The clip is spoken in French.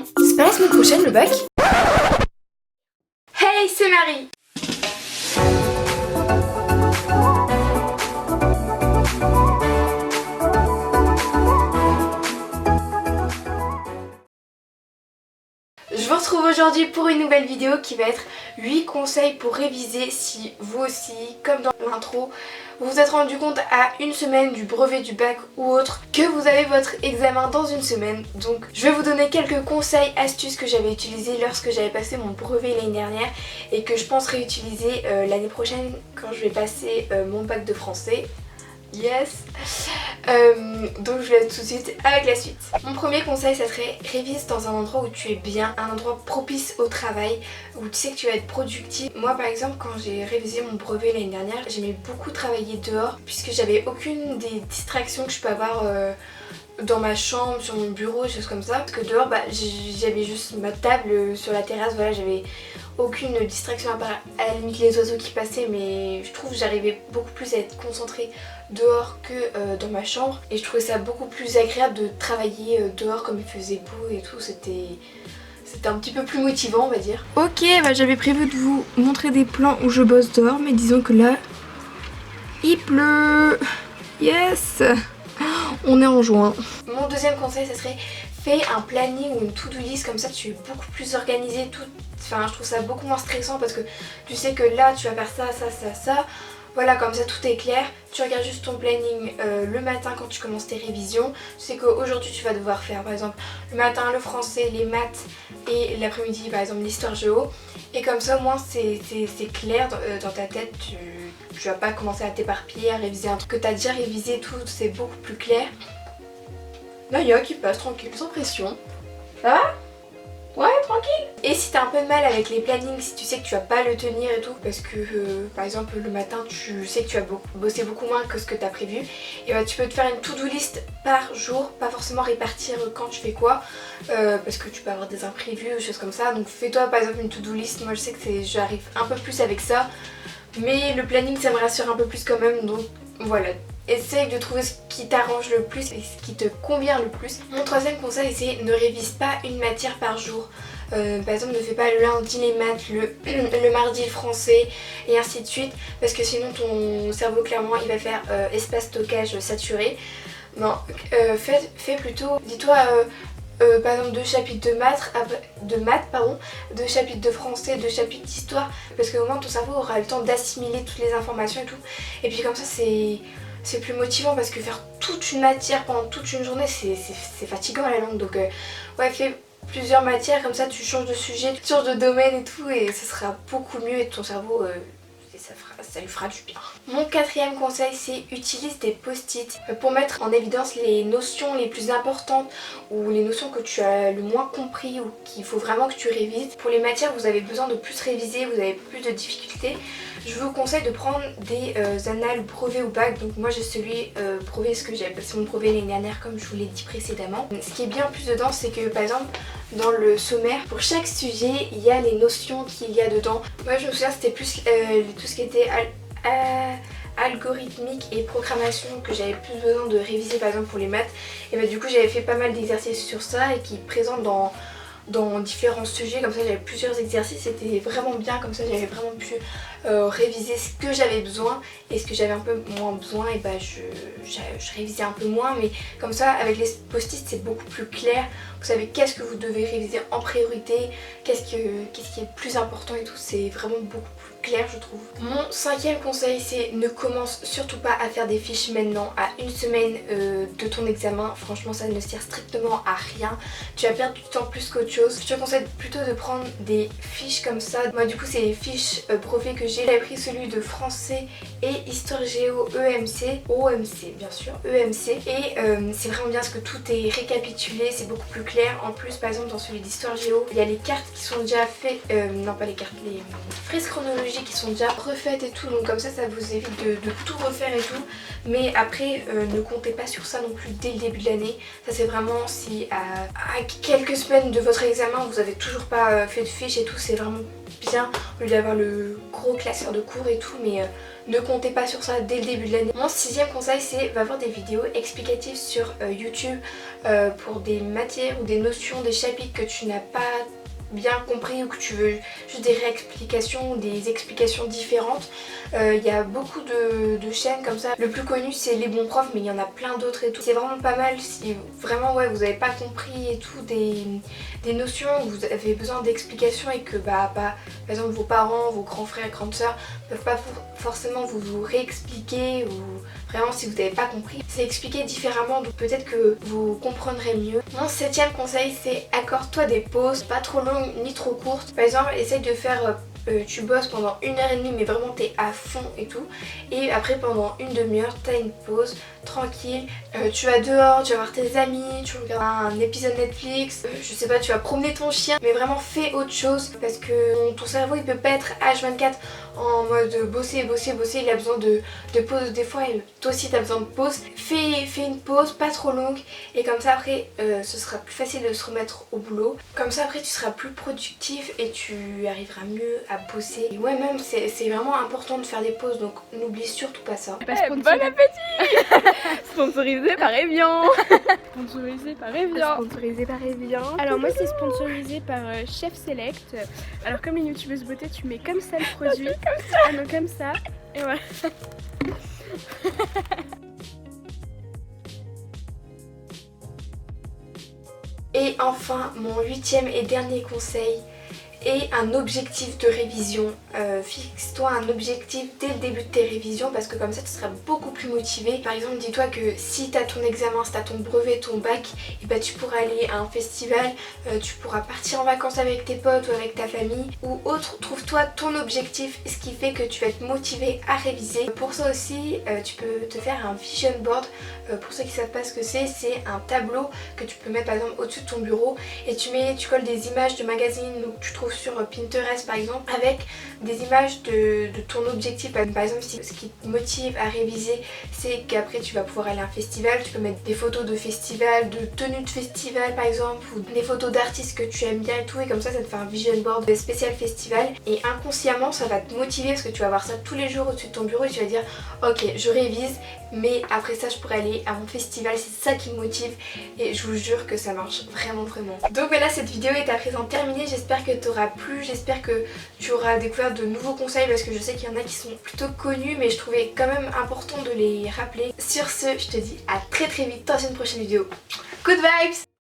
non. C'est pas la semaine prochaine le bac? Hey, c'est Marie. Je vous retrouve aujourd'hui pour une nouvelle vidéo qui va être 8 conseils pour réviser si vous aussi, comme dans l'intro, vous vous êtes rendu compte à une semaine du brevet du bac ou autre que vous avez votre examen dans une semaine. Donc je vais vous donner quelques conseils, astuces que j'avais utilisées lorsque j'avais passé mon brevet l'année dernière et que je pense réutiliser l'année prochaine quand je vais passer mon bac de français. Yes. Donc je vais tout de suite avec la suite. Mon premier conseil, ça serait révise dans un endroit où tu es bien, un endroit propice au travail, où tu sais que tu vas être productif. Moi par exemple, quand j'ai révisé mon brevet l'année dernière, j'aimais beaucoup travailler dehors puisque j'avais aucune des distractions que je peux avoir dans ma chambre, sur mon bureau, des choses comme ça. Parce que dehors, j'avais juste ma table sur la terrasse, voilà, j'avais aucune distraction à part à la limite les oiseaux qui passaient, mais je trouve que j'arrivais beaucoup plus à être concentrée dehors que dans ma chambre et je trouvais ça beaucoup plus agréable de travailler dehors comme il faisait beau et tout, c'était un petit peu plus motivant on va dire. Ok, j'avais prévu de vous montrer des plans où je bosse dehors, mais disons que là il pleut. Yes, on est en juin. Mon deuxième conseil, ça serait fais un planning ou une to-do list, comme ça tu es beaucoup plus organisé, enfin je trouve ça beaucoup moins stressant parce que tu sais que là tu vas faire ça, ça, ça, ça. Voilà, comme ça tout est clair, tu regardes juste ton planning le matin quand tu commences tes révisions. Tu sais qu'aujourd'hui tu vas devoir faire par exemple le matin le français, les maths et l'après-midi par exemple l'histoire géo. Et comme ça au moins c'est clair dans ta tête, tu vas pas commencer à t'éparpiller, à réviser un truc que tu as déjà révisé, tout c'est beaucoup plus clair. Naya qui passe tranquille, sans pression. Ça va? Ouais, tranquille. Et si t'as un peu de mal avec les plannings, si tu sais que tu vas pas le tenir et tout, parce que par exemple le matin tu sais que tu vas bosser beaucoup moins que ce que t'as prévu, et tu peux te faire une to-do list par jour, pas forcément répartir quand tu fais quoi, parce que tu peux avoir des imprévus, des choses comme ça. Donc fais-toi par exemple une to-do list. Moi je sais que j'arrive un peu plus avec ça, mais le planning ça me rassure un peu plus quand même, donc voilà. Essaye de trouver ce qui t'arrange le plus et ce qui te convient le plus. Mon troisième conseil, c'est ne révise pas une matière par jour. Par exemple, ne fais pas le lundi les maths, le mardi le français et ainsi de suite, parce que sinon ton cerveau clairement il va faire espace stockage saturé. Non, fais plutôt, dis-toi par exemple 2 chapitres de maths, 2 chapitres de français, 2 chapitres d'histoire, parce qu'au moins ton cerveau aura le temps d'assimiler toutes les informations et tout. Et puis comme ça c'est plus motivant, parce que faire toute une matière pendant toute une journée c'est fatigant à la longue. Donc ouais, fais plusieurs matières, comme ça tu changes de sujet, tu changes de domaine et tout, et ce sera beaucoup mieux et ton cerveau ça lui fera du bien. Mon quatrième conseil, c'est utilise des post-it pour mettre en évidence les notions les plus importantes ou les notions que tu as le moins compris ou qu'il faut vraiment que tu révises. Pour les matières où vous avez besoin de plus réviser, vous avez plus de difficultés, je vous conseille de prendre des annales brevet ou bac. Donc moi j'ai celui brevet, parce que j'avais passé mon brevet l'année dernière comme je vous l'ai dit précédemment. Ce qui est bien plus dedans, c'est que par exemple dans le sommaire, pour chaque sujet il y a les notions qu'il y a dedans. Moi je me souviens c'était plus tout ce qui était algorithmique et programmation que j'avais plus besoin de réviser par exemple pour les maths. Et du coup j'avais fait pas mal d'exercices sur ça et qui présentent dans différents sujets, comme ça j'avais plusieurs exercices, c'était vraiment bien, comme ça j'avais vraiment pu réviser ce que j'avais besoin, et ce que j'avais un peu moins besoin et je révisais un peu moins, mais comme ça avec les post-it c'est beaucoup plus clair, vous savez qu'est-ce que vous devez réviser en priorité, qu'est-ce qui est plus important et tout, c'est vraiment beaucoup plus clair je trouve. Mon cinquième conseil, c'est ne commence surtout pas à faire des fiches maintenant, à une semaine de ton examen. Franchement ça ne sert strictement à rien, tu vas perdre du temps plus qu'autre chose. Je te conseille plutôt de prendre des fiches comme ça. Moi du coup c'est les fiches brevet que j'avais pris celui de français et histoire géo OMC bien sûr, EMC, et c'est vraiment bien parce que tout est récapitulé, c'est beaucoup plus clair. En plus par exemple dans celui d'histoire géo il y a les cartes qui sont déjà faites, non pas les cartes, les frises chronologiques qui sont déjà refaites et tout, donc comme ça vous évite de tout refaire et tout. Mais après ne comptez pas sur ça non plus dès le début de l'année, ça c'est vraiment si à quelques semaines de votre examen vous avez toujours pas fait de fiches et tout, c'est vraiment bien au lieu d'avoir le gros classeur de cours et tout, mais ne comptez pas sur ça dès le début de l'année. Mon 6e conseil, c'est va voir des vidéos explicatives sur YouTube pour des matières ou des notions, des chapitres que tu n'as pas bien compris ou que tu veux juste des réexplications, des explications différentes. Il y a beaucoup de chaînes comme ça. Le plus connu c'est Les Bons Profs, mais il y en a plein d'autres et tout. C'est vraiment pas mal si vraiment ouais, vous n'avez pas compris et tout des notions, vous avez besoin d'explications et que par exemple vos parents, vos grands frères, grandes sœurs peuvent pas forcément vous réexpliquer, ou vraiment si vous n'avez pas compris, c'est expliqué différemment, donc peut-être que vous comprendrez mieux. Mon 7e conseil, c'est accorde-toi des pauses, pas trop longues ni trop courtes. Par exemple, essaye de faire tu bosses pendant 1h30 mais vraiment t'es à fond et tout, et après pendant une demi-heure t'as une pause tranquille, tu vas dehors, tu vas voir tes amis, tu regardes un épisode Netflix, je sais pas, tu vas promener ton chien, mais vraiment fais autre chose parce que ton cerveau il peut pas être H24 en mode bosser, il a besoin de pause des fois, et toi aussi t'as besoin de pause. Fais une pause pas trop longue et comme ça après ce sera plus facile de se remettre au boulot, comme ça après tu seras plus productif et tu arriveras mieux à bosser. Et ouais, même c'est vraiment important de faire des pauses, donc n'oublie surtout pas ça. Bon appétit. Sponsorisé par Evian. Sponsorisé par Evian. Sponsorisé par Evian. Alors moi c'est sponsorisé par Chef Select. Alors comme une youtubeuse beauté, tu mets comme ça le produit. Comme ça. Ah non, comme ça. Et voilà. Et enfin, mon 8e et dernier conseil est un objectif de révision. Fixe-toi un objectif dès le début de tes révisions parce que comme ça tu seras beaucoup plus motivé. Par exemple, dis-toi que si tu as ton examen, si tu as ton brevet, ton bac, et bah, tu pourras aller à un festival, tu pourras partir en vacances avec tes potes ou avec ta famille ou autre. Trouve-toi ton objectif, ce qui fait que tu vas être motivé à réviser. Pour ça aussi, tu peux te faire un vision board. Pour ceux qui ne savent pas ce que c'est un tableau que tu peux mettre par exemple au-dessus de ton bureau et tu colles des images de magazines que tu trouves sur Pinterest par exemple, avec des images de ton objectif. Par exemple, si ce qui te motive à réviser c'est qu'après tu vas pouvoir aller à un festival, tu peux mettre des photos de festival, de tenues de festival par exemple, ou des photos d'artistes que tu aimes bien et tout, et comme ça te fait un vision board spécial festival, et inconsciemment ça va te motiver parce que tu vas voir ça tous les jours au-dessus de ton bureau et tu vas dire ok, je révise mais après ça je pourrais aller à mon festival, c'est ça qui me motive, et je vous jure que ça marche vraiment. Donc voilà, cette vidéo est à présent terminée, j'espère que t'aura plu, j'espère que tu auras découvert de nouveaux conseils parce que je sais qu'il y en a qui sont plutôt connus mais je trouvais quand même important de les rappeler. Sur ce, je te dis à très vite dans une prochaine vidéo. Good vibes!